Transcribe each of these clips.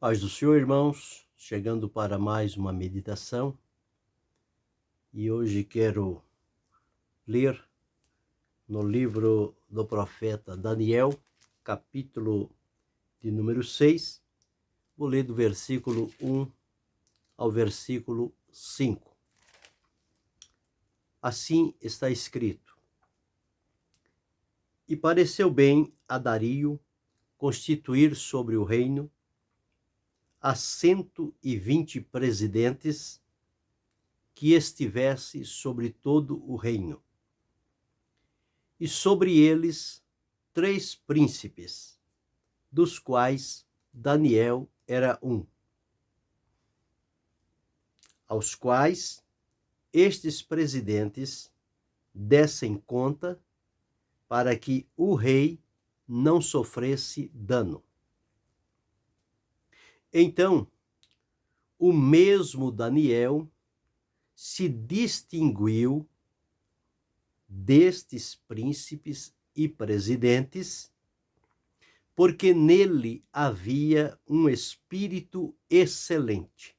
Paz do Senhor, irmãos, chegando para mais uma meditação, e hoje quero ler no livro do profeta Daniel, capítulo de número 6, vou ler do versículo 1 ao versículo 5. Assim está escrito: E pareceu bem a Dario constituir sobre o reino a 120 presidentes que estivesse sobre todo o reino, e sobre eles 3 príncipes, dos quais Daniel era um, aos quais estes presidentes dessem conta para que o rei não sofresse dano. Então, o mesmo Daniel se distinguiu destes príncipes e presidentes, porque nele havia um espírito excelente.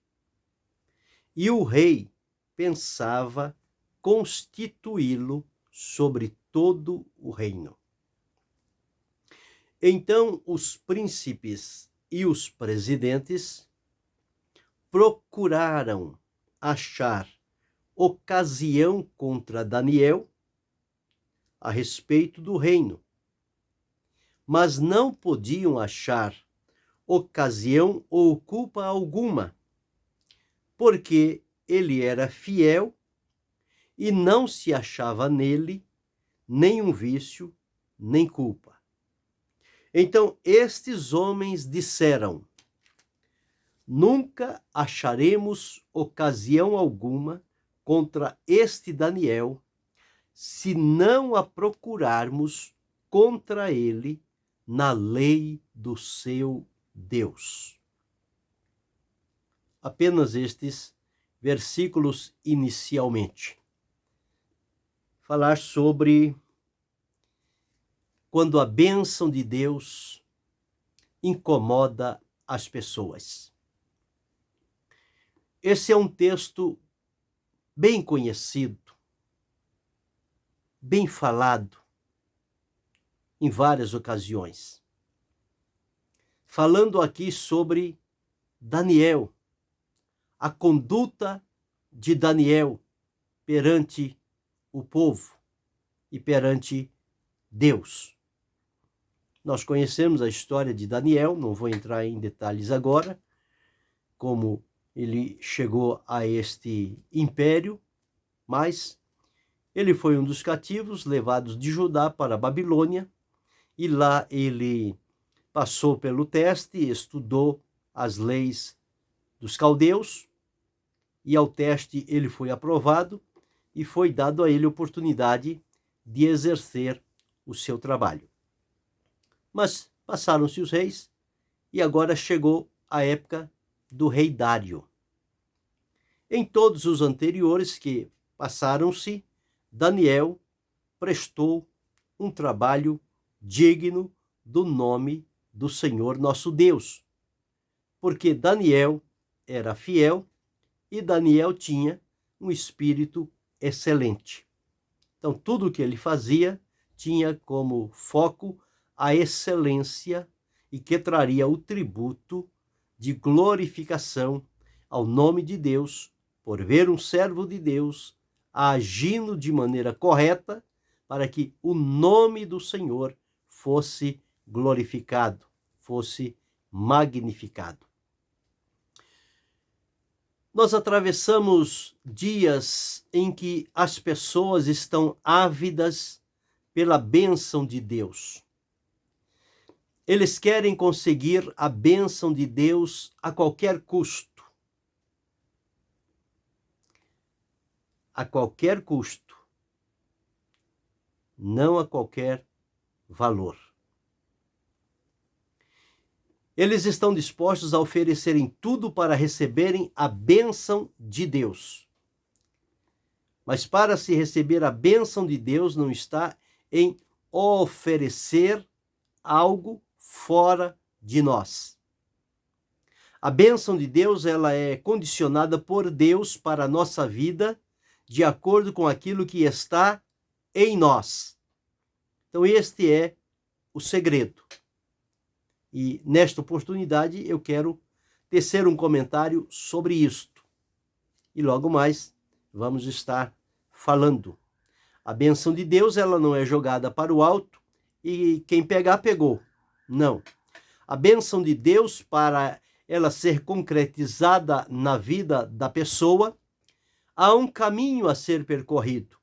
E o rei pensava constituí-lo sobre todo o reino. Então os príncipes e os presidentes procuraram achar ocasião contra Daniel a respeito do reino, mas não podiam achar ocasião ou culpa alguma, porque ele era fiel e não se achava nele nenhum vício, nem culpa. Então estes homens disseram: nunca acharemos ocasião alguma contra este Daniel, se não a procurarmos contra ele na lei do seu Deus. Apenas estes versículos inicialmente. Falar sobre quando a bênção de Deus incomoda as pessoas. Esse é um texto bem conhecido, bem falado em várias ocasiões. Falando aqui sobre Daniel, a conduta de Daniel perante o povo e perante Deus. Nós conhecemos a história de Daniel, não vou entrar em detalhes agora, como ele chegou a este império, mas ele foi um dos cativos levados de Judá para a Babilônia, e lá ele passou pelo teste, estudou as leis dos caldeus, e ao teste ele foi aprovado, e foi dado a ele a oportunidade de exercer o seu trabalho. Mas passaram-se os reis, e agora chegou a época do rei Dário. Em todos os anteriores que passaram-se, Daniel prestou um trabalho digno do nome do Senhor nosso Deus, porque Daniel era fiel e Daniel tinha um espírito excelente. Então, tudo o que ele fazia tinha como foco a excelência e que traria o tributo de glorificação ao nome de Deus, por ver um servo de Deus agindo de maneira correta para que o nome do Senhor fosse glorificado, fosse magnificado. Nós atravessamos dias em que as pessoas estão ávidas pela bênção de Deus. Eles querem conseguir a bênção de Deus a qualquer custo. A qualquer custo. Não a qualquer valor. Eles estão dispostos a oferecerem tudo para receberem a bênção de Deus. Mas para se receber a bênção de Deus não está em oferecer algo fora de nós. A bênção de Deus, ela é condicionada por Deus para a nossa vida, de acordo com aquilo que está em nós. Então, este é o segredo. E nesta oportunidade eu quero tecer um comentário sobre isto. E logo mais vamos estar falando. A bênção de Deus, ela não é jogada para o alto e quem pegar, pegou. Não. A bênção de Deus, para ela ser concretizada na vida da pessoa, há um caminho a ser percorrido.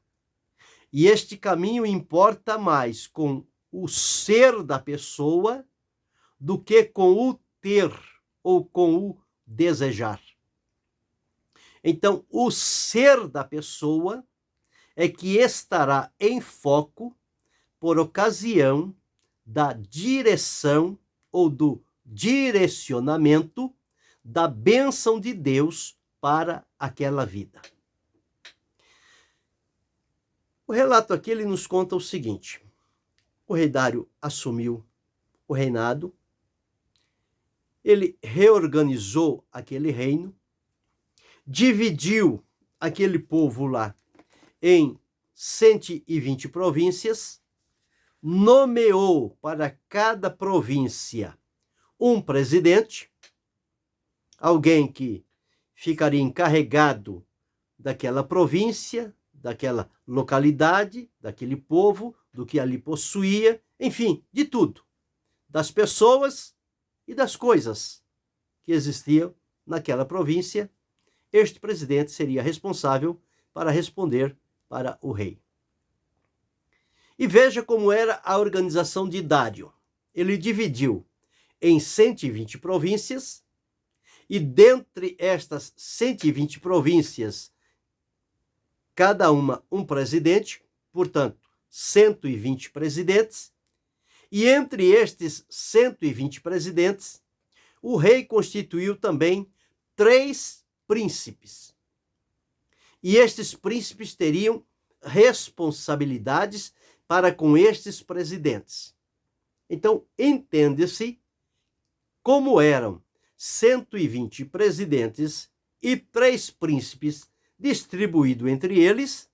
E este caminho importa mais com o ser da pessoa do que com o ter ou com o desejar. Então, o ser da pessoa é que estará em foco por ocasião da direção ou do direcionamento da bênção de Deus para aquela vida. O relato aqui ele nos conta o seguinte: o rei Dário assumiu o reinado, ele reorganizou aquele reino, dividiu aquele povo lá em 120 províncias, nomeou para cada província um presidente, alguém que ficaria encarregado daquela província, daquela localidade, daquele povo, do que ali possuía, enfim, de tudo, das pessoas e das coisas que existiam naquela província. Este presidente seria responsável para responder para o rei. E veja como era a organização de Dário. Ele dividiu em 120 províncias, e dentre estas 120 províncias, cada uma um presidente, portanto, 120 presidentes, e entre estes 120 presidentes, o rei constituiu também 3 príncipes. E estes príncipes teriam responsabilidades para com estes presidentes. Então, entende-se como eram 120 presidentes e 3 príncipes distribuídos entre eles.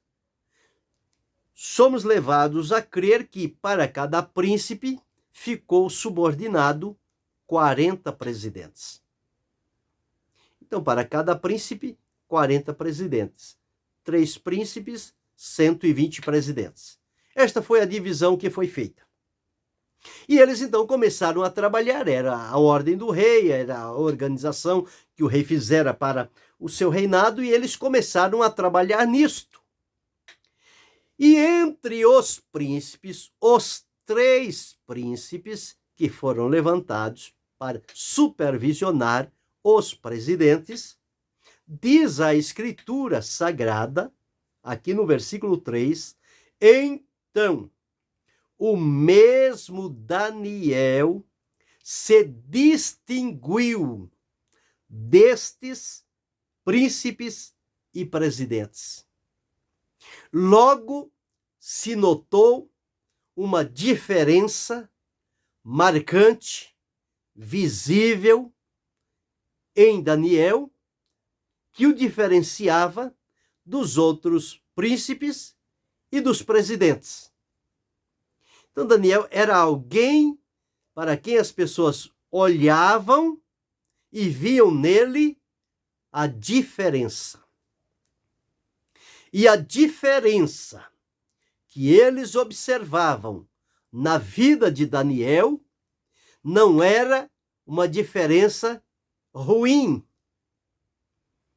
Somos levados a crer que para cada príncipe ficou subordinado 40 presidentes. Então, para cada príncipe, 40 presidentes. 3 príncipes, 120 presidentes. Esta foi a divisão que foi feita. E eles então começaram a trabalhar, era a ordem do rei, era a organização que o rei fizera para o seu reinado, e eles começaram a trabalhar nisto. E entre os príncipes, os 3 príncipes que foram levantados para supervisionar os presidentes, diz a Escritura Sagrada, aqui no versículo 3, então, o mesmo Daniel se distinguiu destes príncipes e presidentes. Logo se notou uma diferença marcante, visível em Daniel, que o diferenciava dos outros príncipes e dos presidentes. Então, Daniel era alguém para quem as pessoas olhavam e viam nele a diferença. E a diferença que eles observavam na vida de Daniel não era uma diferença ruim,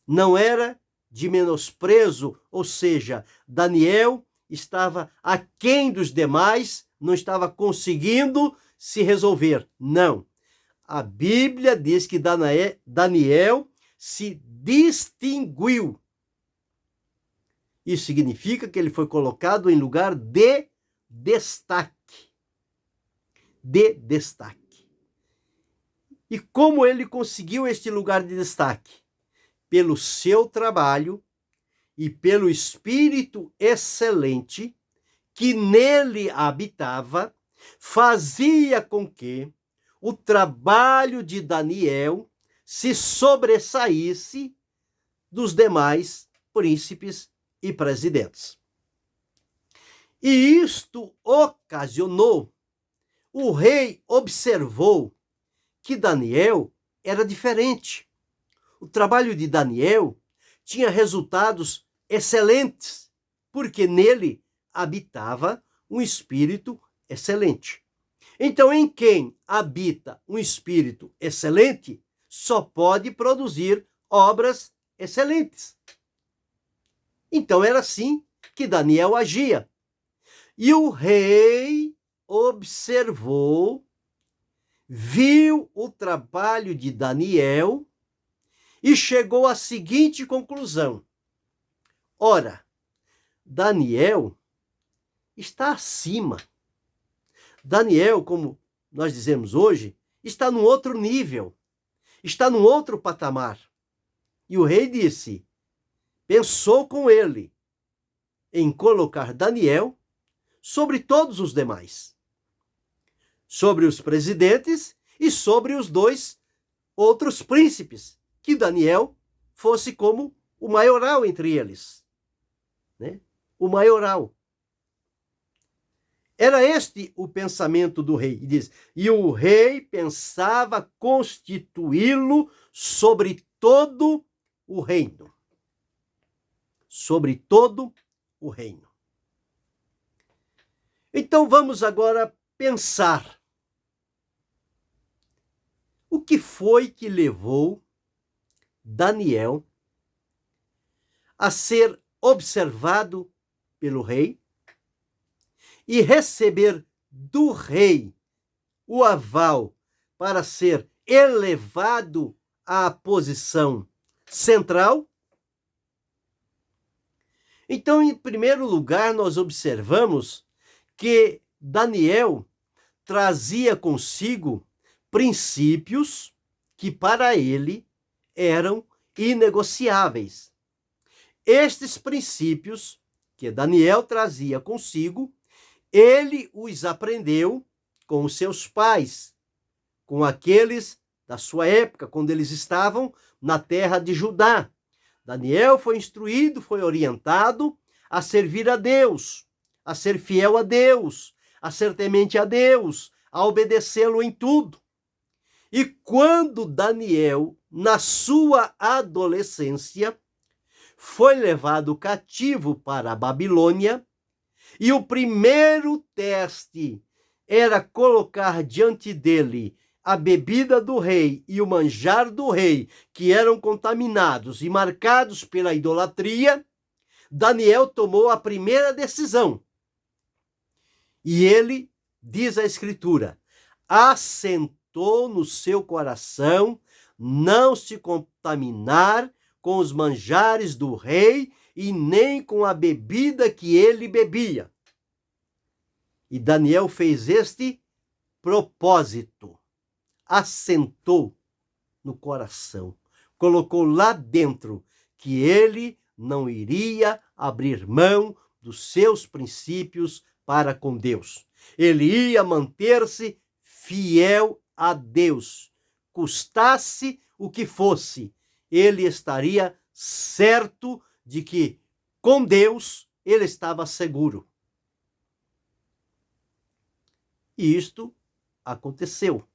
não era de menosprezo, ou seja, Daniel estava aquém dos demais, não estava conseguindo se resolver. Não. A Bíblia diz que Daniel se distinguiu. Isso significa que ele foi colocado em lugar de destaque. De destaque. E como ele conseguiu este lugar de destaque? Pelo seu trabalho e pelo espírito excelente que nele habitava, fazia com que o trabalho de Daniel se sobressaísse dos demais príncipes e presidentes. E isto ocasionou, o rei observou que Daniel era diferente. O trabalho de Daniel tinha resultados excelentes, porque nele habitava um espírito excelente. Então, em quem habita um espírito excelente, só pode produzir obras excelentes. Então, era assim que Daniel agia. E o rei observou, viu o trabalho de Daniel e chegou à seguinte conclusão: ora, Daniel está acima. Daniel, como nós dizemos hoje, está num outro nível, está num outro patamar. E o rei disse, pensou com ele em colocar Daniel sobre todos os demais, sobre os presidentes e sobre os 2 outros príncipes, que Daniel fosse como o maioral entre eles, né? O maioral. Era este o pensamento do rei. E diz, e o rei pensava constituí-lo sobre todo o reino. Sobre todo o reino. Então vamos agora pensar. O que foi que levou Daniel a ser observado pelo rei e receber do rei o aval para ser elevado à posição central? Então, em primeiro lugar, nós observamos que Daniel trazia consigo princípios que para ele eram inegociáveis. Estes princípios que Daniel trazia consigo, ele os aprendeu com os seus pais, com aqueles da sua época, quando eles estavam na terra de Judá. Daniel foi instruído, foi orientado a servir a Deus, a ser fiel a Deus, a ser temente a Deus, a obedecê-lo em tudo. E quando Daniel, na sua adolescência, foi levado cativo para a Babilônia, e o primeiro teste era colocar diante dele a bebida do rei e o manjar do rei, que eram contaminados e marcados pela idolatria, Daniel tomou a primeira decisão. E ele, diz a Escritura, assentou no seu coração não se contaminar com os manjares do rei e nem com a bebida que ele bebia. E Daniel fez este propósito, assentou no coração, colocou lá dentro que ele não iria abrir mão dos seus princípios para com Deus. Ele ia manter-se fiel a Deus, custasse o que fosse, ele estaria certo de que com Deus ele estava seguro. E isto aconteceu.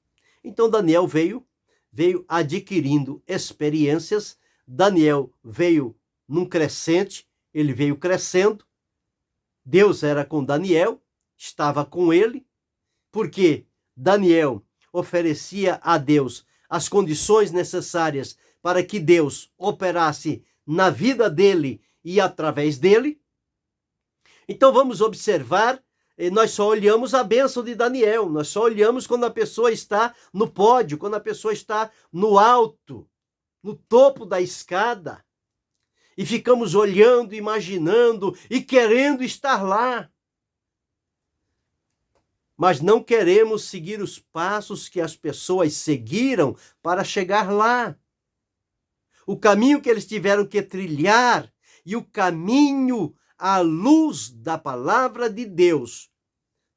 Então Daniel veio adquirindo experiências, Daniel veio num crescente, ele veio crescendo, Deus era com Daniel, estava com ele, porque Daniel oferecia a Deus as condições necessárias para que Deus operasse na vida dele e através dele. Então vamos observar, nós só olhamos a bênção de Daniel, nós só olhamos quando a pessoa está no pódio, quando a pessoa está no alto, no topo da escada, e ficamos olhando, imaginando e querendo estar lá. Mas não queremos seguir os passos que as pessoas seguiram para chegar lá. O caminho que eles tiveram que trilhar e o caminho à luz da palavra de Deus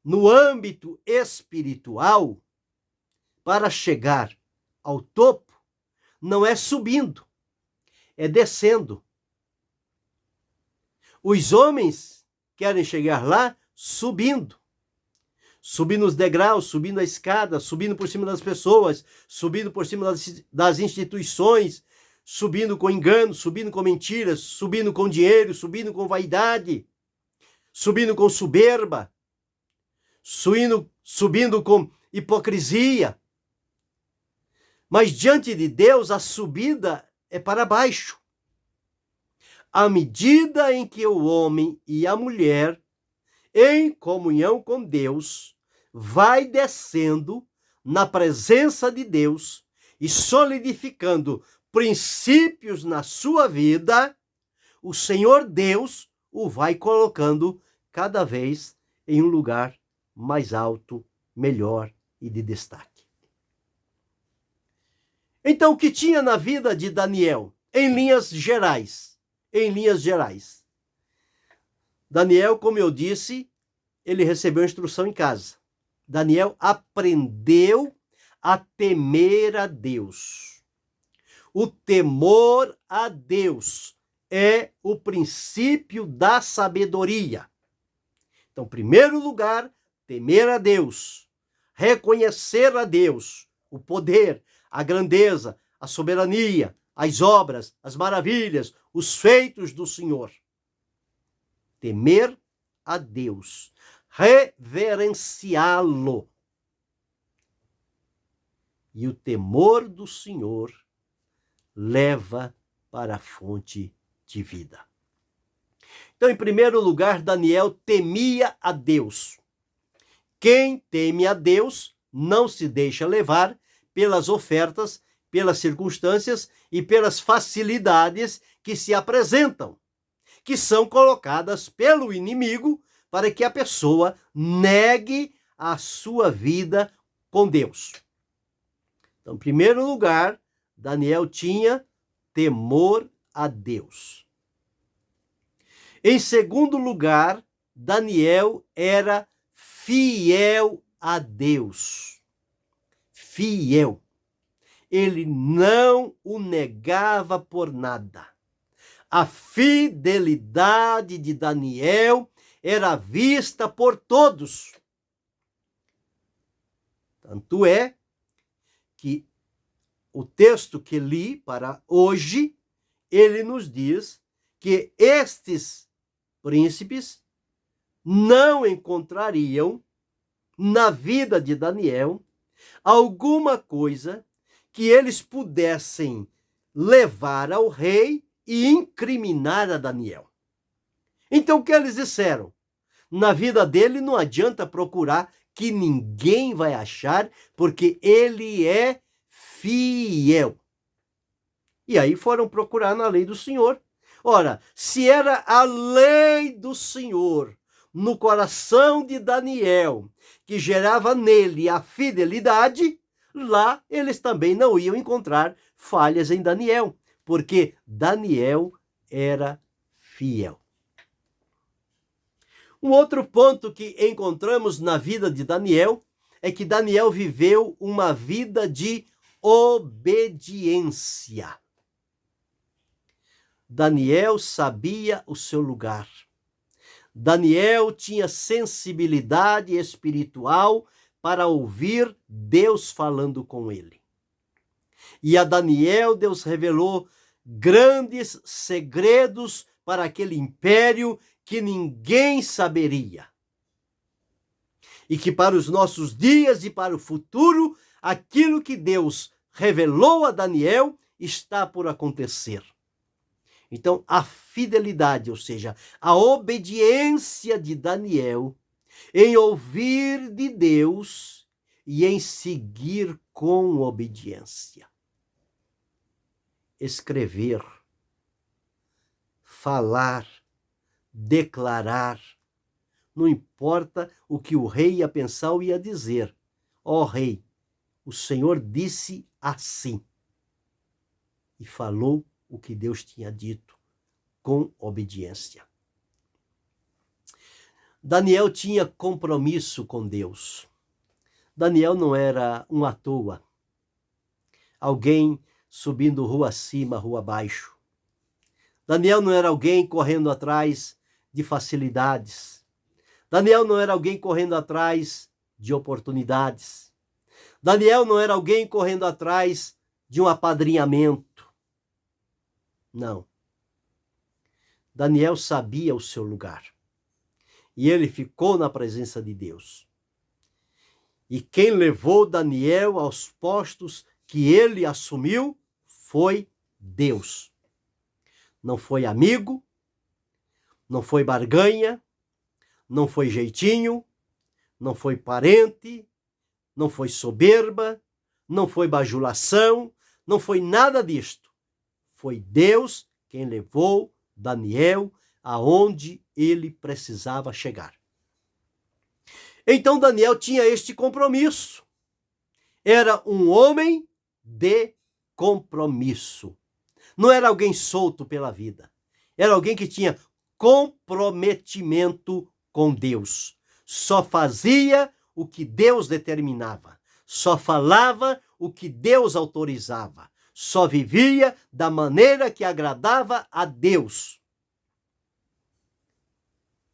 no âmbito espiritual para chegar ao topo, não é subindo, é descendo. Os homens querem chegar lá subindo. Subindo os degraus, subindo a escada, subindo por cima das pessoas, subindo por cima das instituições, subindo com engano, subindo com mentiras, subindo com dinheiro, subindo com vaidade, subindo com soberba, subindo com hipocrisia. Mas diante de Deus, a subida é para baixo. À medida em que o homem e a mulher, em comunhão com Deus, vai descendo na presença de Deus e solidificando princípios na sua vida, o Senhor Deus o vai colocando cada vez em um lugar mais alto, melhor e de destaque. Então, o que tinha na vida de Daniel? Em linhas gerais. Daniel, como eu disse, ele recebeu instrução em casa. Daniel aprendeu a temer a Deus. O temor a Deus é o princípio da sabedoria. Então, em primeiro lugar, temer a Deus, reconhecer a Deus, o poder, a grandeza, a soberania, as obras, as maravilhas, os feitos do Senhor. Temer a Deus, reverenciá-lo. E o temor do Senhor leva para a fonte de vida. Então, em primeiro lugar, Daniel temia a Deus. Quem teme a Deus não se deixa levar pelas ofertas, pelas circunstâncias e pelas facilidades que se apresentam, que são colocadas pelo inimigo para que a pessoa negue a sua vida com Deus. Então, em primeiro lugar, Daniel tinha temor a Deus. Em segundo lugar, Daniel era fiel a Deus. Fiel. Ele não o negava por nada. A fidelidade de Daniel era vista por todos. Tanto é que o texto que li para hoje, ele nos diz que estes príncipes não encontrariam na vida de Daniel alguma coisa que eles pudessem levar ao rei e incriminar a Daniel. Então, o que eles disseram? Na vida dele não adianta procurar, que ninguém vai achar, porque ele é fiel. E aí foram procurar na lei do Senhor. Ora, se era a lei do Senhor no coração de Daniel, que gerava nele a fidelidade, lá eles também não iam encontrar falhas em Daniel, porque Daniel era fiel. Um outro ponto que encontramos na vida de Daniel é que Daniel viveu uma vida de obediência. Daniel sabia o seu lugar. Daniel tinha sensibilidade espiritual para ouvir Deus falando com ele. E a Daniel, Deus revelou grandes segredos para aquele império que ninguém saberia. E que para os nossos dias e para o futuro, aquilo que Deus revelou a Daniel está por acontecer. Então, a fidelidade, ou seja, a obediência de Daniel em ouvir de Deus e em seguir com obediência. Escrever, falar, declarar, não importa o que o rei ia pensar ou ia dizer. Ó rei, o Senhor disse assim. E falou o que Deus tinha dito, com obediência. Daniel tinha compromisso com Deus. Daniel não era um à toa, alguém subindo rua acima, rua abaixo. Daniel não era alguém correndo atrás de facilidades. Daniel não era alguém correndo atrás de oportunidades. Daniel não era alguém correndo atrás de um apadrinhamento. Não. Daniel sabia o seu lugar. E ele ficou na presença de Deus. E quem levou Daniel aos postos que ele assumiu foi Deus. Não foi amigo, não foi barganha, não foi jeitinho, não foi parente, não foi soberba, não foi bajulação, não foi nada disto. Foi Deus quem levou Daniel aonde ele precisava chegar. Então Daniel tinha este compromisso. Era um homem de compromisso. Não era alguém solto pela vida. Era alguém que tinha comprometimento com Deus. Só fazia o que Deus determinava. Só falava o que Deus autorizava. Só vivia da maneira que agradava a Deus.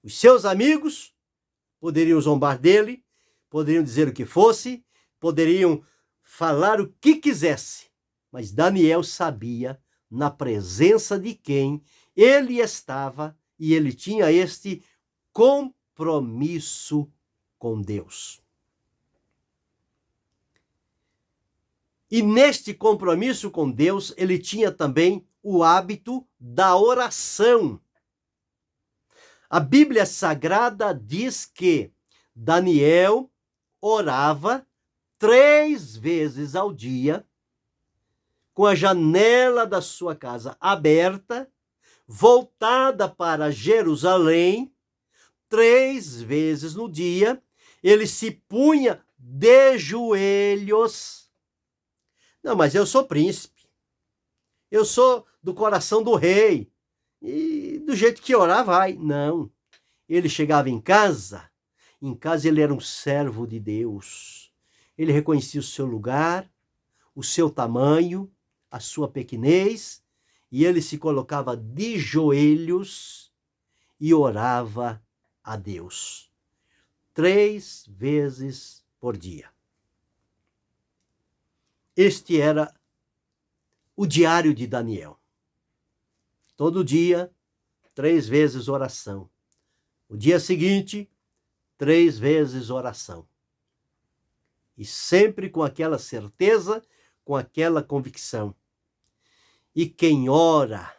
Os seus amigos poderiam zombar dele, poderiam dizer o que fosse, poderiam falar o que quisesse, mas Daniel sabia na presença de quem ele estava e ele tinha este compromisso com Deus. E neste compromisso com Deus, ele tinha também o hábito da oração. A Bíblia Sagrada diz que Daniel orava 3 vezes ao dia, com a janela da sua casa aberta, voltada para Jerusalém. 3 vezes no dia, ele se punha de joelhos. Não, mas eu sou príncipe. Eu sou do coração do rei. E do jeito que orar, vai. Não. Ele chegava em casa ele era um servo de Deus. Ele reconhecia o seu lugar, o seu tamanho, a sua pequenez, e ele se colocava de joelhos e orava a Deus. 3 vezes por dia. Este era o diário de Daniel. Todo dia, 3 vezes oração. O dia seguinte, 3 vezes oração. E sempre com aquela certeza, com aquela convicção. E quem ora,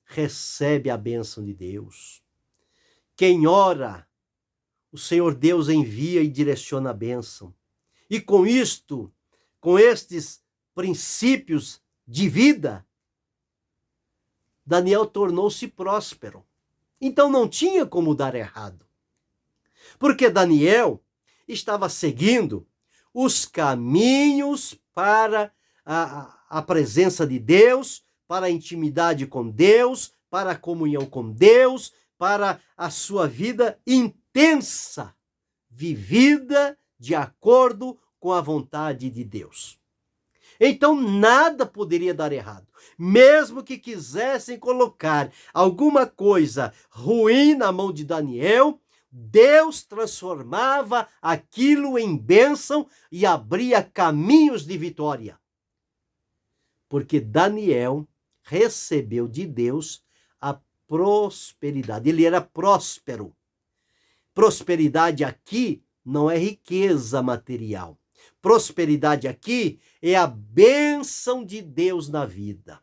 recebe a bênção de Deus. Quem ora, o Senhor Deus envia e direciona a bênção. E com isto, com estes princípios de vida, Daniel tornou-se próspero. Então não tinha como dar errado. Porque Daniel estava seguindo os caminhos para a presença de Deus, para a intimidade com Deus, para a comunhão com Deus, para a sua vida intensa, vivida de acordo com a vontade de Deus. Então nada poderia dar errado. Mesmo que quisessem colocar alguma coisa ruim na mão de Daniel, Deus transformava aquilo em bênção e abria caminhos de vitória. Porque Daniel recebeu de Deus a prosperidade. Ele era próspero. Prosperidade aqui não é riqueza material. Prosperidade aqui é a bênção de Deus na vida.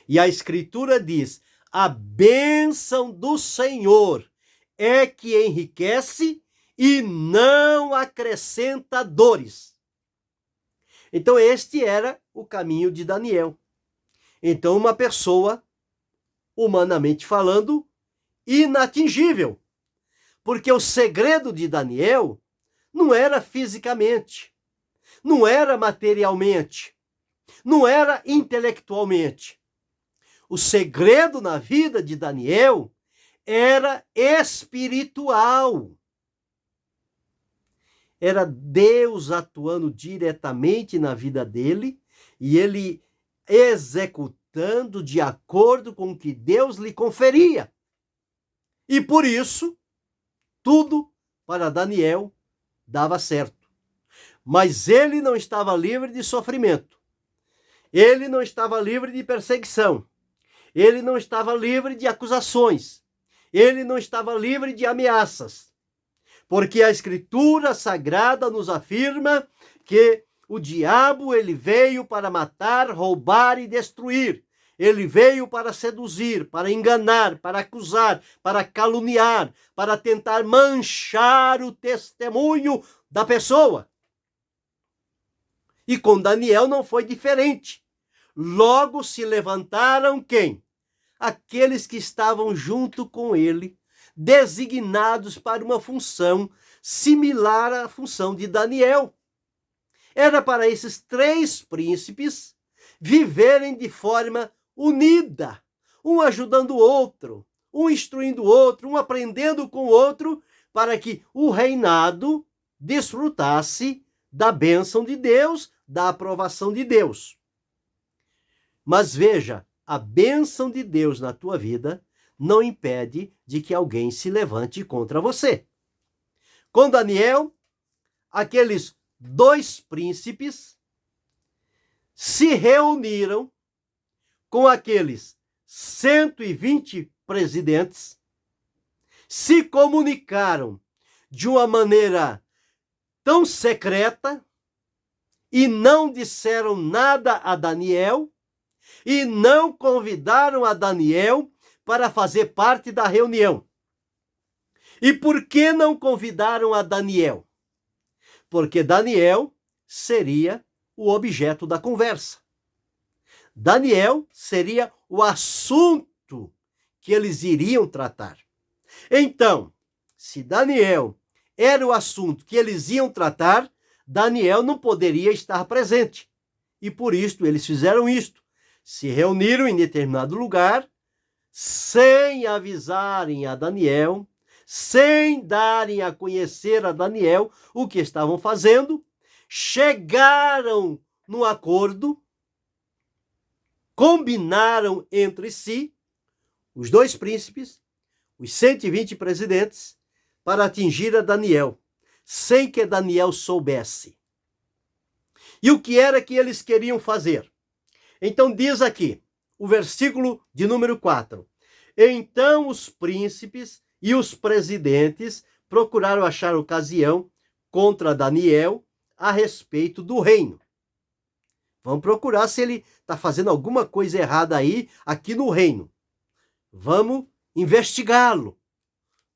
E a Escritura diz: a bênção do Senhor é que enriquece e não acrescenta dores. Então este era o caminho de Daniel. Então uma pessoa, humanamente falando, inatingível. Porque o segredo de Daniel não era fisicamente, não era materialmente, não era intelectualmente. O segredo na vida de Daniel era espiritual. Era Deus atuando diretamente na vida dele, e ele executando de acordo com o que Deus lhe conferia. E por isso, tudo para Daniel dava certo. Mas ele não estava livre de sofrimento. Ele não estava livre de perseguição. Ele não estava livre de acusações. Ele não estava livre de ameaças. Porque a Escritura Sagrada nos afirma que o diabo ele veio para matar, roubar e destruir. Ele veio para seduzir, para enganar, para acusar, para caluniar, para tentar manchar o testemunho da pessoa. E com Daniel não foi diferente. Logo se levantaram quem? Aqueles que estavam junto com ele, designados para uma função similar à função de Daniel. Era para esses 3 príncipes viverem de forma unida, um ajudando o outro, um instruindo o outro, um aprendendo com o outro, para que o reinado desfrutasse da bênção de Deus, da aprovação de Deus. Mas veja, a bênção de Deus na tua vida não impede de que alguém se levante contra você. Com Daniel, aqueles 2 príncipes se reuniram com aqueles 120 presidentes, se comunicaram de uma maneira tão secreta e não disseram nada a Daniel e não convidaram a Daniel para fazer parte da reunião. E por que não convidaram a Daniel? Porque Daniel seria o objeto da conversa. Daniel seria o assunto que eles iriam tratar. Então, se Daniel era o assunto que eles iam tratar, Daniel não poderia estar presente. E por isso eles fizeram isto. Se reuniram em determinado lugar, sem avisarem a Daniel, sem darem a conhecer a Daniel o que estavam fazendo, chegaram no acordo, combinaram entre si, os 2 príncipes, os 120 presidentes, para atingir a Daniel, sem que Daniel soubesse. E o que era que eles queriam fazer? Então diz aqui, o versículo de número 4. Então os príncipes e os presidentes procuraram achar ocasião contra Daniel a respeito do reino. Vamos procurar se ele está fazendo alguma coisa errada aí, aqui no reino. Vamos investigá-lo.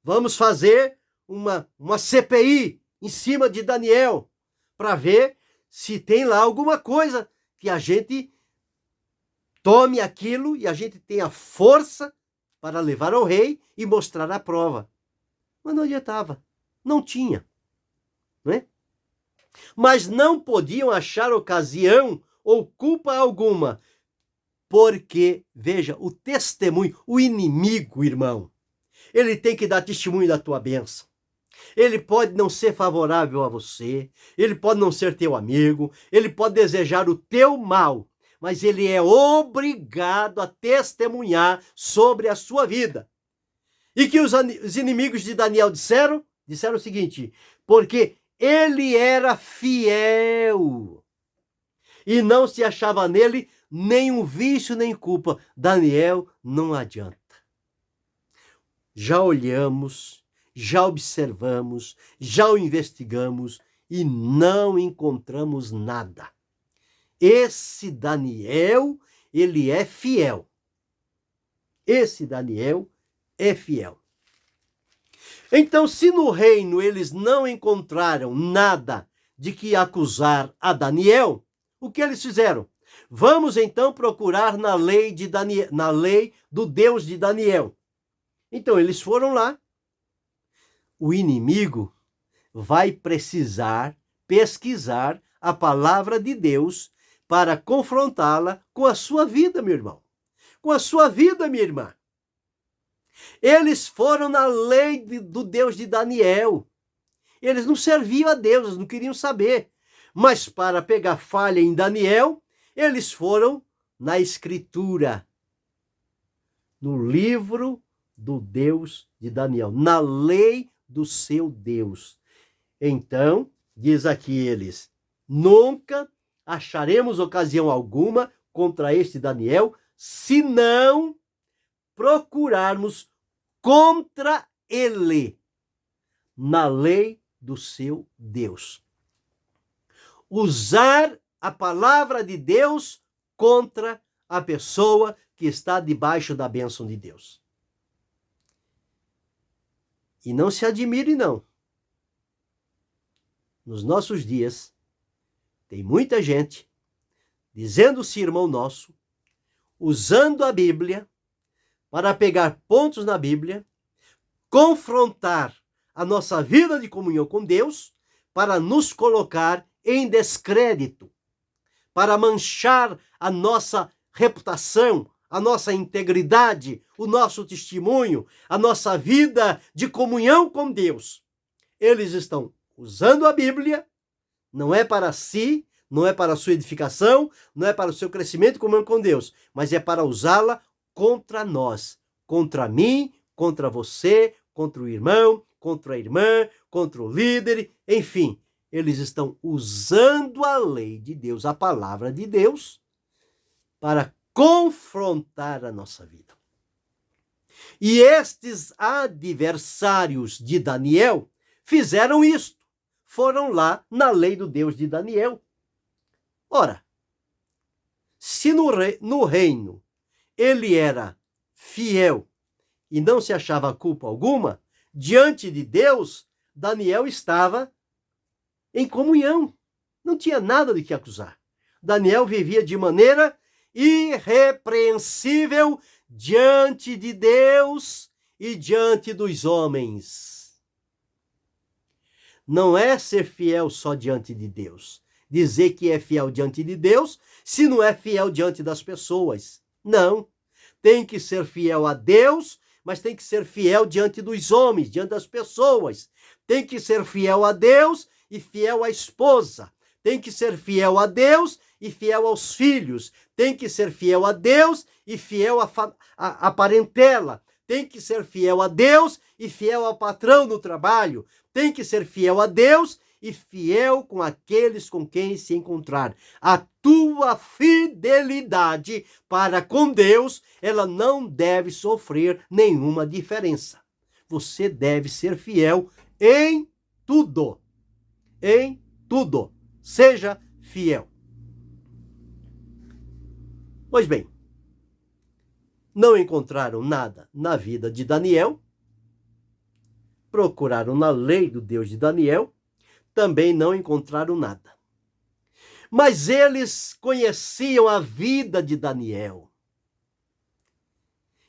Vamos fazer uma CPI em cima de Daniel para ver se tem lá alguma coisa que a gente tome aquilo e a gente tenha força para levar ao rei e mostrar a prova. Mas não adiantava. Não tinha. Não é? Mas não podiam achar ocasião ou culpa alguma. Porque, veja, o testemunho, o inimigo, irmão, ele tem que dar testemunho da tua bênção. Ele pode não ser favorável a você, ele pode não ser teu amigo, ele pode desejar o teu mal, mas ele é obrigado a testemunhar sobre a sua vida. E que os inimigos de Daniel disseram o seguinte, porque ele era fiel e não se achava nele nenhum vício nem culpa. Daniel não adianta. Já olhamos, já observamos, já o investigamos e não encontramos nada. Esse Daniel, ele é fiel. Esse Daniel é fiel. Então, se no reino eles não encontraram nada de que acusar a Daniel, o que eles fizeram? Vamos então procurar na lei de Daniel, na lei do Deus de Daniel. Então eles foram lá. O inimigo vai precisar pesquisar a palavra de Deus para confrontá-la com a sua vida, meu irmão. Com a sua vida, minha irmã. Eles foram na lei do Deus de Daniel. Eles não serviam a Deus, eles não queriam saber. Mas para pegar falha em Daniel, eles foram na Escritura, no livro do Deus de Daniel, na lei do seu Deus. Então, diz aqui eles, nunca acharemos ocasião alguma contra este Daniel, se não procurarmos contra ele, na lei do seu Deus. Usar a palavra de Deus contra a pessoa que está debaixo da bênção de Deus. E não se admire, não. Nos nossos dias, tem muita gente dizendo-se irmão nosso, usando a Bíblia para pegar pontos na Bíblia, confrontar a nossa vida de comunhão com Deus, para nos colocar em descrédito, para manchar a nossa reputação, a nossa integridade, o nosso testemunho, a nossa vida de comunhão com Deus. Eles estão usando a Bíblia, não é para si, não é para a sua edificação, não é para o seu crescimento comum com Deus, mas é para usá-la contra nós, contra mim, contra você, contra o irmão, contra a irmã, contra o líder, enfim. Eles estão usando a lei de Deus, a palavra de Deus, para confrontar a nossa vida. E estes adversários de Daniel fizeram isto. Foram lá na lei do Deus de Daniel. Ora, se no reino ele era fiel e não se achava culpa alguma, diante de Deus, Daniel estava em comunhão. Não tinha nada de que acusar. Daniel vivia de maneira irrepreensível diante de Deus e diante dos homens. Não é ser fiel só diante de Deus. Dizer que é fiel diante de Deus, se não é fiel diante das pessoas. Não. Tem que ser fiel a Deus, mas tem que ser fiel diante dos homens, diante das pessoas. Tem que ser fiel a Deus e fiel à esposa. Tem que ser fiel a Deus e fiel aos filhos. Tem que ser fiel a Deus e fiel à parentela. Tem que ser fiel a Deus e fiel ao patrão no trabalho. Tem que ser fiel a Deus e fiel com aqueles com quem se encontrar. A tua fidelidade para com Deus, ela não deve sofrer nenhuma diferença. Você deve ser fiel em tudo. Em tudo. Seja fiel. Pois bem, não encontraram nada na vida de Daniel, procuraram na lei do Deus de Daniel, também não encontraram nada. Mas eles conheciam a vida de Daniel.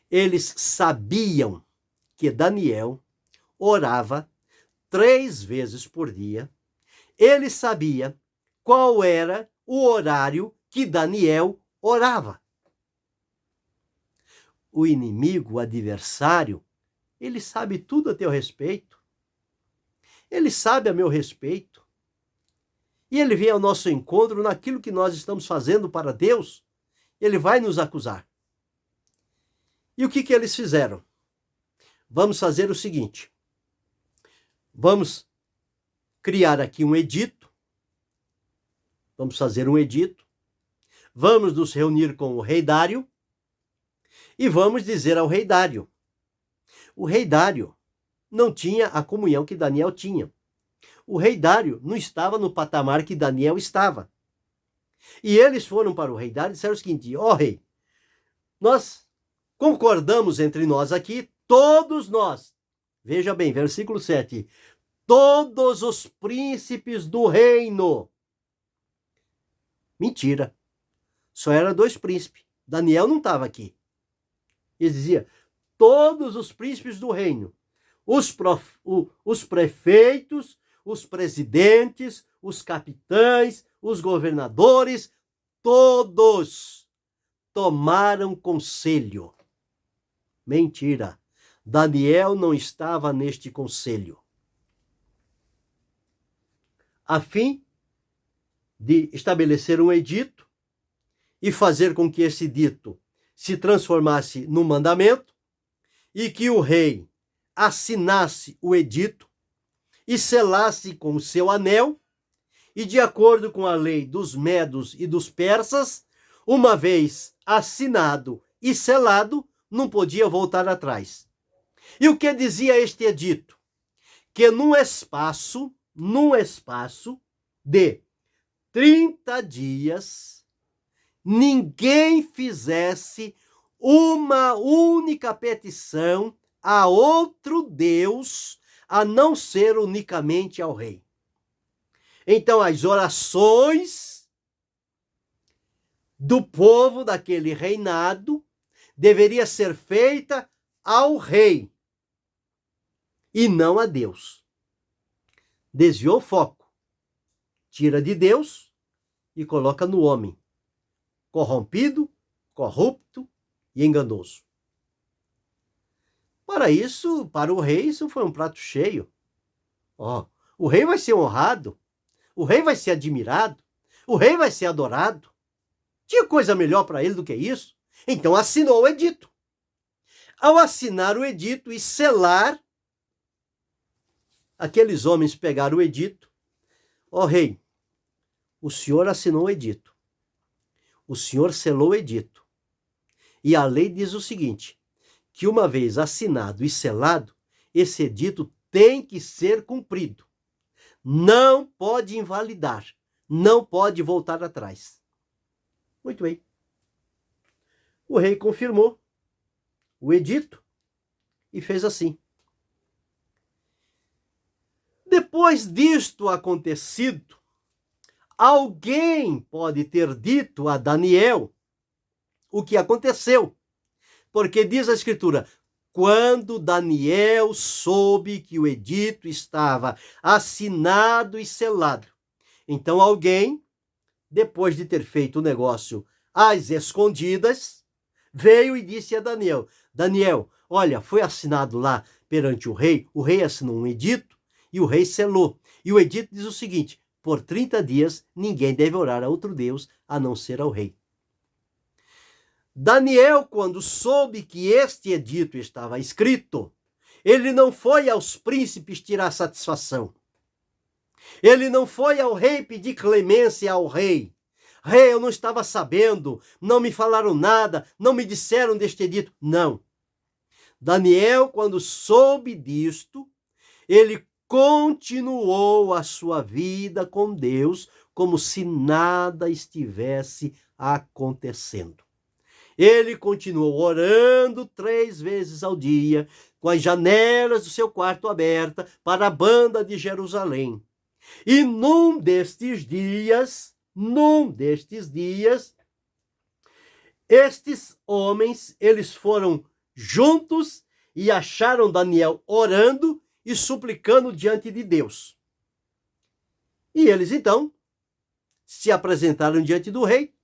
Eles sabiam que Daniel orava 3 vezes por dia. Ele sabia qual era o horário que Daniel orava. O inimigo, o adversário, ele sabe tudo a teu respeito. Ele sabe a meu respeito. E ele vem ao nosso encontro naquilo que nós estamos fazendo para Deus. Ele vai nos acusar. E o que eles fizeram? Vamos fazer o seguinte. Vamos criar aqui um edito. Vamos fazer um edito. Vamos nos reunir com o rei Dário. E vamos dizer ao rei Dário. O rei Dário não tinha a comunhão que Daniel tinha. O rei Dário não estava no patamar que Daniel estava. E eles foram para o rei Dário e disseram o seguinte: ó rei, nós concordamos entre nós aqui, todos nós. Veja bem, versículo 7. Todos os príncipes do reino. Mentira. Só eram 2 príncipes. Daniel não estava aqui. Ele dizia, todos os príncipes do reino. Os prefeitos, os presidentes, os capitães, os governadores, todos tomaram conselho. Mentira. Daniel não estava neste conselho. A fim de estabelecer um edito e fazer com que esse dito se transformasse num mandamento e que o rei assinasse o edito e selasse com o seu anel, e de acordo com a lei dos medos e dos persas, uma vez assinado e selado, não podia voltar atrás. E o que dizia este edito? Que num espaço de 30 dias, ninguém fizesse uma única petição a outro Deus, a não ser unicamente ao rei. Então, as orações do povo daquele reinado deveria ser feita ao rei e não a Deus. Desviou o foco, tira de Deus e coloca no homem, corrompido, corrupto e enganoso. Para o rei, isso foi um prato cheio. O rei vai ser honrado, o rei vai ser admirado, o rei vai ser adorado. Tinha coisa melhor para ele do que isso? Então assinou o edito. Ao assinar o edito e selar, aqueles homens pegaram o edito. Rei, o senhor assinou o edito. O senhor selou o edito. E a lei diz o seguinte, que uma vez assinado e selado, esse edito tem que ser cumprido. Não pode invalidar, não pode voltar atrás. Muito bem. O rei confirmou o edito e fez assim. Depois disto acontecido, alguém pode ter dito a Daniel o que aconteceu, porque diz a Escritura, quando Daniel soube que o edito estava assinado e selado, então alguém, depois de ter feito o negócio às escondidas, veio e disse a Daniel, Daniel, olha, foi assinado lá perante o rei assinou um edito e o rei selou. E o edito diz o seguinte, por 30 dias ninguém deve orar a outro Deus a não ser ao rei. Daniel, quando soube que este edito estava escrito, ele não foi aos príncipes tirar satisfação. Ele não foi ao rei pedir clemência ao rei. Rei, eu não estava sabendo, não me falaram nada, não me disseram deste edito. Não. Daniel, quando soube disto, ele continuou a sua vida com Deus como se nada estivesse acontecendo. Ele continuou orando 3 vezes ao dia, com as janelas do seu quarto abertas para a banda de Jerusalém. E num destes dias, estes homens, eles foram juntos e acharam Daniel orando e suplicando diante de Deus. E eles, então, se apresentaram diante do rei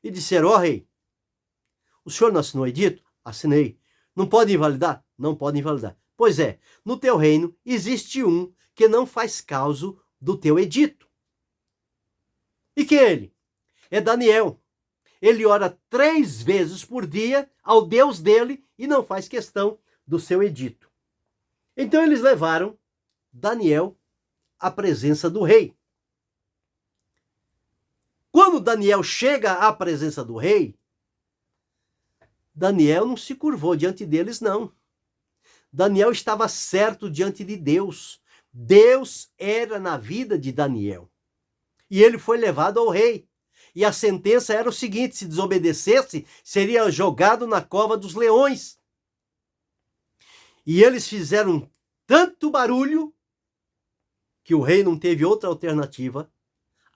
e disseram, rei, o senhor não assinou o edito? Assinei. Não pode invalidar? Não pode invalidar. Pois é, no teu reino existe um que não faz causa do teu edito. E quem é ele? É Daniel. Ele ora 3 vezes por dia ao Deus dele e não faz questão do seu edito. Então eles levaram Daniel à presença do rei. Quando Daniel chega à presença do rei, Daniel não se curvou diante deles, não. Daniel estava certo diante de Deus. Deus era na vida de Daniel. E ele foi levado ao rei. E a sentença era o seguinte, se desobedecesse, seria jogado na cova dos leões. E eles fizeram tanto barulho que o rei não teve outra alternativa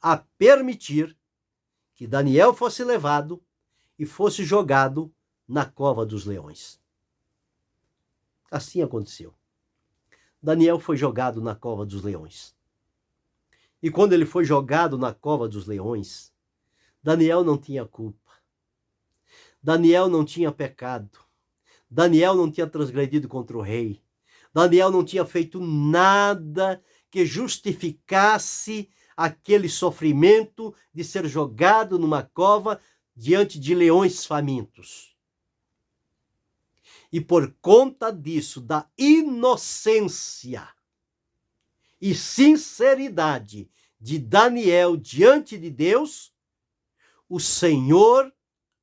a permitir que Daniel fosse levado e fosse jogado na cova dos leões. Assim aconteceu. Daniel foi jogado na cova dos leões. E quando ele foi jogado na cova dos leões, Daniel não tinha culpa. Daniel não tinha pecado. Daniel não tinha transgredido contra o rei. Daniel não tinha feito nada que justificasse aquele sofrimento de ser jogado numa cova diante de leões famintos. E por conta disso, da inocência e sinceridade de Daniel diante de Deus, o Senhor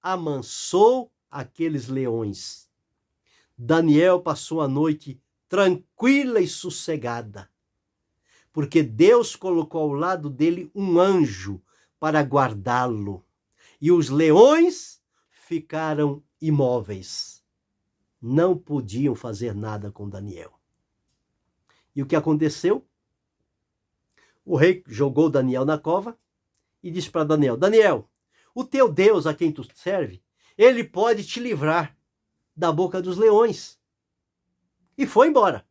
amansou aqueles leões. Daniel passou a noite tranquila e sossegada, porque Deus colocou ao lado dele um anjo para guardá-lo. E os leões ficaram imóveis. Não podiam fazer nada com Daniel. E o que aconteceu? O rei jogou Daniel na cova e disse para Daniel: Daniel, o teu Deus a quem tu serve, ele pode te livrar da boca dos leões. E foi embora.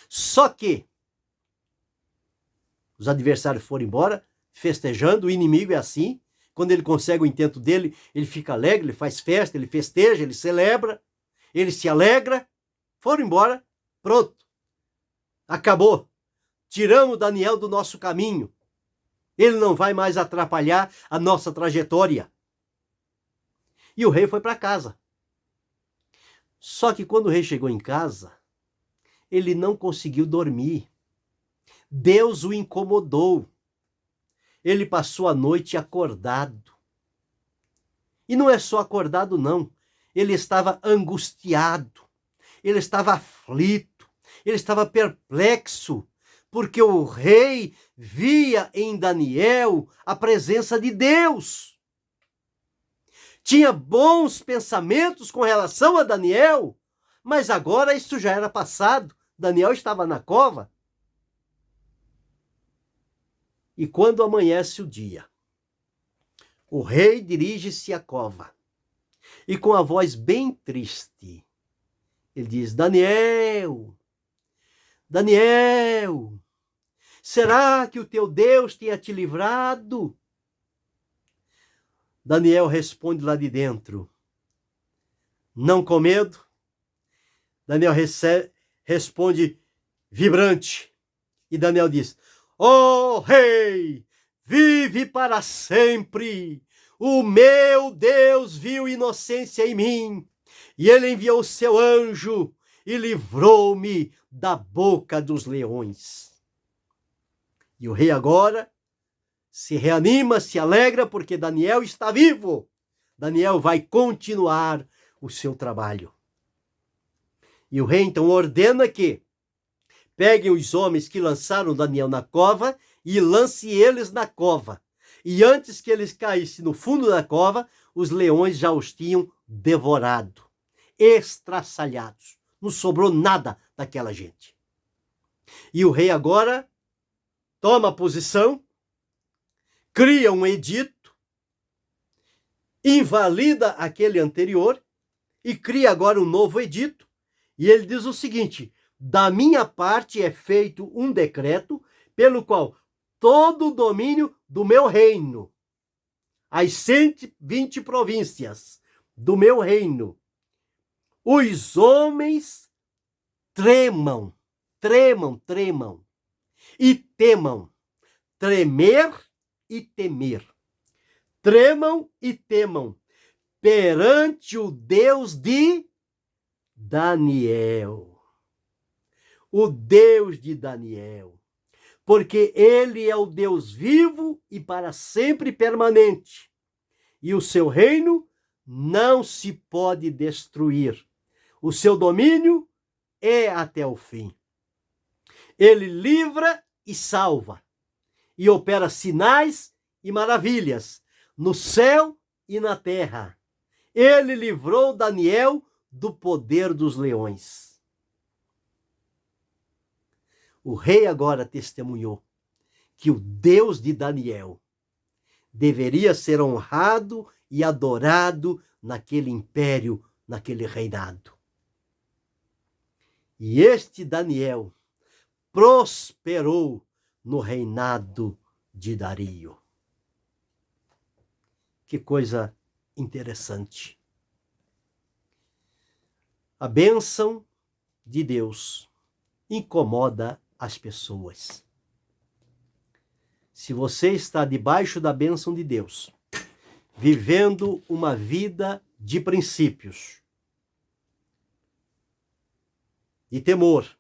Só que os adversários foram embora, festejando. O inimigo é assim. Quando ele consegue o intento dele, ele fica alegre, ele faz festa, ele festeja, ele celebra, ele se alegra. Foram embora, pronto. Acabou. Tiramos Daniel do nosso caminho. Ele não vai mais atrapalhar a nossa trajetória. E o rei foi para casa. Só que quando o rei chegou em casa, ele não conseguiu dormir. Deus o incomodou. Ele passou a noite acordado. E não é só acordado, não. Ele estava angustiado. Ele estava aflito. Ele estava perplexo. Porque o rei via em Daniel a presença de Deus. Tinha bons pensamentos com relação a Daniel, mas agora isso já era passado. Daniel estava na cova. E quando amanhece o dia, o rei dirige-se à cova e com a voz bem triste, ele diz: Daniel, Daniel, será que o teu Deus tenha te livrado? Daniel responde lá de dentro: não com medo. Daniel responde vibrante. E Daniel diz: ó rei, vive para sempre. O meu Deus viu inocência em mim, e ele enviou o seu anjo e livrou-me da boca dos leões. E o rei agora se reanima, se alegra, porque Daniel está vivo. Daniel vai continuar o seu trabalho. E o rei então ordena que peguem os homens que lançaram Daniel na cova e lance eles na cova. E antes que eles caíssem no fundo da cova, os leões já os tinham devorado, estraçalhados. Não sobrou nada daquela gente. E o rei agora toma posição, cria um edito, invalida aquele anterior e cria agora um novo edito. E ele diz o seguinte: da minha parte é feito um decreto pelo qual todo o domínio do meu reino, as 120 províncias do meu reino, os homens tremam, tremam e temam, tremer e temer, tremam e temam perante o Deus de Daniel, o Deus de Daniel, porque ele é o Deus vivo e para sempre permanente, e o seu reino não se pode destruir, o seu domínio é até o fim. Ele livra e salva, e opera sinais e maravilhas no céu e na terra. Ele livrou Daniel do poder dos leões. O rei agora testemunhou que o Deus de Daniel deveria ser honrado e adorado naquele império, naquele reinado. E este Daniel prosperou no reinado de Dario. Que coisa interessante. A bênção de Deus incomoda as pessoas. Se você está debaixo da bênção de Deus, vivendo uma vida de princípios, de temor,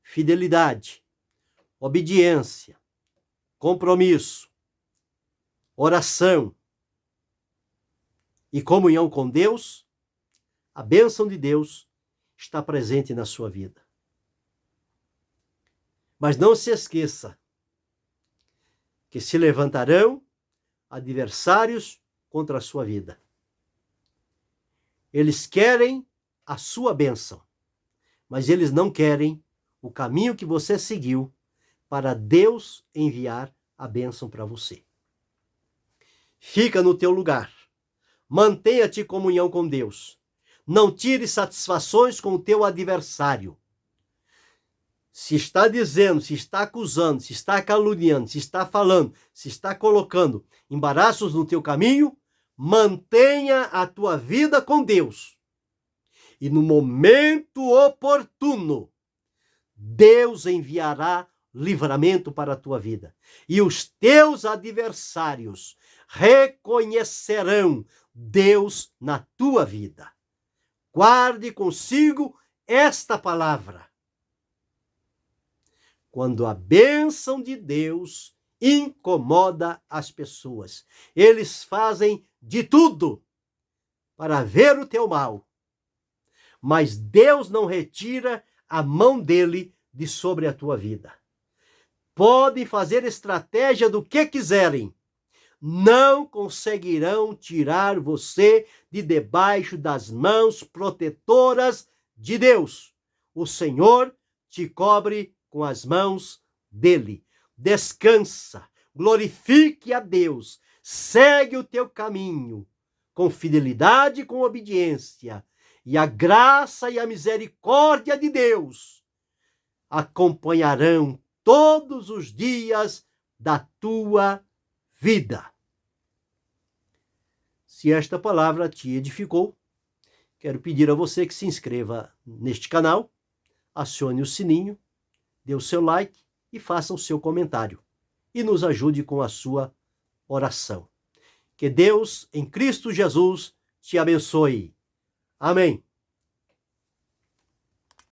fidelidade, obediência, compromisso, oração e comunhão com Deus, a bênção de Deus está presente na sua vida. Mas não se esqueça que se levantarão adversários contra a sua vida. Eles querem a sua bênção, mas eles não querem o caminho que você seguiu para Deus enviar a bênção para você. Fica no teu lugar. Mantenha-te em comunhão com Deus. Não tire satisfações com o teu adversário. Se está dizendo, se está acusando, se está caluniando, se está falando, se está colocando embaraços no teu caminho, mantenha a tua vida com Deus. E no momento oportuno, Deus enviará livramento para a tua vida. E os teus adversários reconhecerão Deus na tua vida. Guarde consigo esta palavra. Quando a bênção de Deus incomoda as pessoas, eles fazem de tudo para ver o teu mal. Mas Deus não retira a mão dele de sobre a tua vida. Podem fazer estratégia do que quiserem, não conseguirão tirar você de debaixo das mãos protetoras de Deus. O Senhor te cobre com as mãos dele. Descansa, glorifique a Deus, segue o teu caminho com fidelidade e com obediência, e a graça e a misericórdia de Deus acompanharão todos os dias da tua vida. Se esta palavra te edificou, quero pedir a você que se inscreva neste canal, acione o sininho, dê o seu like e faça o seu comentário. E nos ajude com a sua oração. Que Deus, em Cristo Jesus, te abençoe. Amém.